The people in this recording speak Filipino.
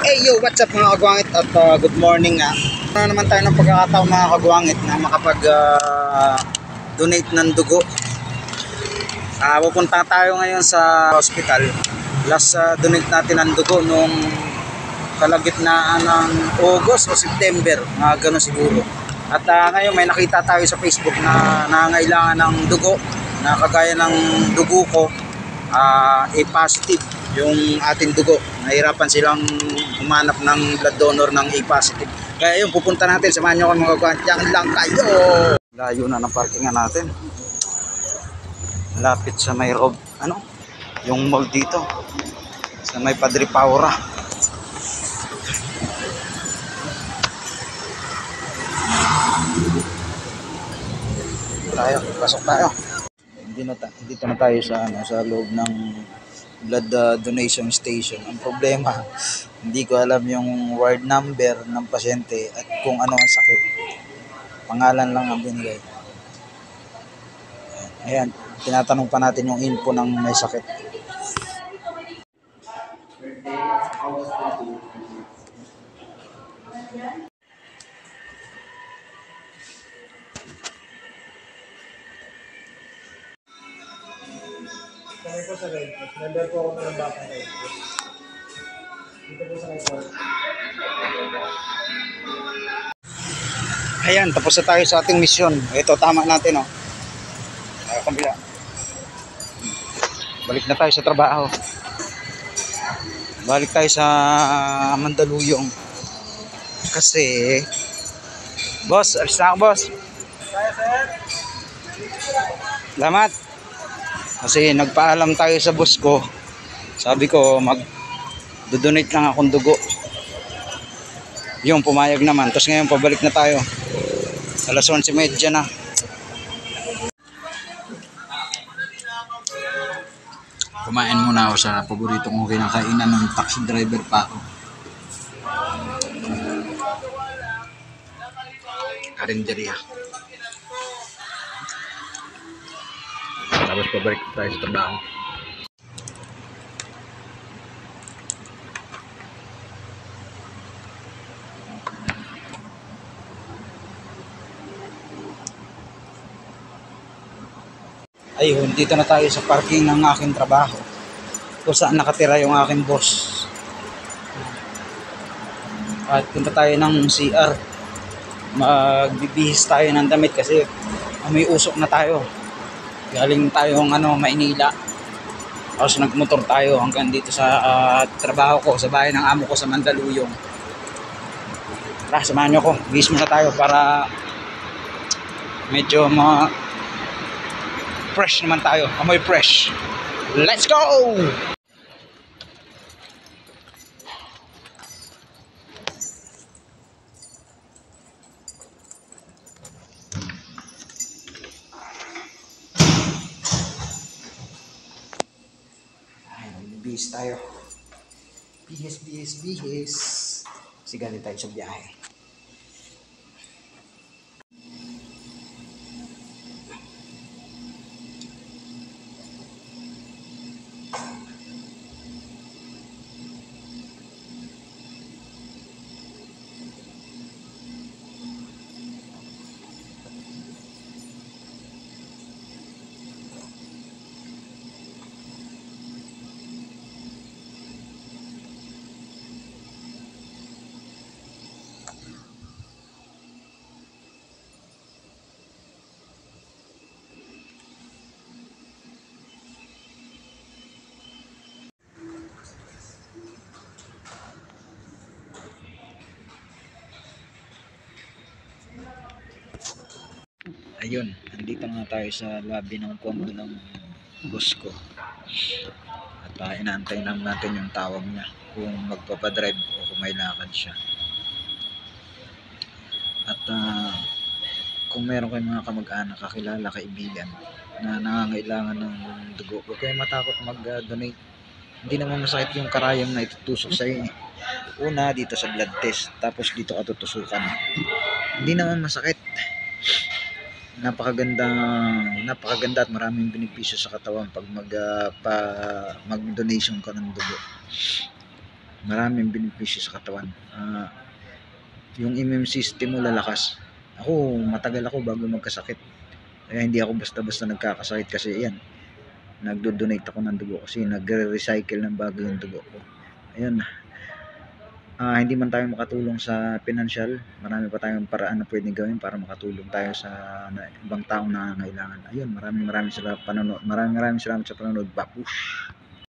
Hey yo, what's up mga kagwangit at good morning nga. Ano naman tayo ng pagkakataon mga kagwangit na makapag donate ng dugo. Pupunta tayo ngayon sa hospital. Last donate natin ng dugo nung kalagitnaan ng August o September, mga gano'n siguro. At ngayon may nakita tayo sa Facebook na nangangailangan ng dugo na kagaya ng dugo ko, A positive yung ating dugo. Nahirapan silang humanap ng blood donor ng A positive. Kaya yun, pupunta natin. Samahan nyo kami mga kagwangit. Diyan lang kayo. Layo na ng parkingan natin. Malapit sa may yung mall dito. Sa may Padre Paura. Pasok tayo. Dito na tayo sa loob ng blood donation station. Ang problema, hindi ko alam yung ward number ng pasyente at kung ano ang sakit. Pangalan lang ang binigay. Ayan, tinatanong pa natin yung info ng may sakit. Kami po sa Red Cross. Member po ako ng Bata Red Cross. Dito po sa Red Cross. Ayan, tapos na tayo sa ating misyon. Ito, tama natin, kabila. Balik na tayo sa trabaho. Balik tayo sa Mandaluyong. Kasi, boss, alis na ako, boss. Kaya, sir? Salamat. Kasi nagpaalam tayo sa boss ko. Sabi ko mag-donate lang akong dugo. Yung pumayag naman. Tapos ngayon pabalik na tayo. Alas 11:30 na. Kumain muna ako sa paborito kong kinakainan ng taxi driver pa ako. Karinderya. Tapos pabalik tayo sa trabaho. Ayun, dito na tayo sa parking ng aking trabaho. Kung saan nakatira yung aking boss. At punta tayo ng CR. Magbibihis tayo ng damit kasi may usok na tayo. Galing tayong Maynila. Tapos nagmotor tayo hanggang dito sa trabaho ko, sa bahay ng amo ko sa Mandaluyong. Tara, samahan nyo ko. Bihis muna tayo para medyo fresh naman tayo. Amoy fresh. Let's go! Bihis tayo. Bihis. Kasi galing tayo sa biyahe. Ayun, nandito na tayo sa lobby ng condo ng boss ko. At inaantay naman natin yung tawag niya kung magpapadrive o kung may lakad siya. At kung meron kayong mga kamag-anak, kakilala, kaibigan na nangangailangan ng dugo, huwag kayong matakot mag-donate. Hindi naman masakit yung karayom na itutusok sa iyo. Una dito sa blood test, tapos dito ka tutusukan. Hindi naman masakit. Napakaganda at maraming benepisyo sa katawan pag mag-donation ka ng dugo. Maraming benepisyo sa katawan. Yung immune system mo lalakas. Ako, matagal ako bago magkasakit. Kaya hindi ako basta-basta nagkakasakit kasi yan, nagdo-donate ako ng dugo kasi nagre-recycle ng bago yung dugo ko. Ayun, hindi man tayo makatulong sa financial, marami pa tayong paraan na pwedeng gawin para makatulong tayo sa ibang taong nangangailangan. Ayun, maraming salamat sa panonood. Maraming salamat sa panonood. Babush!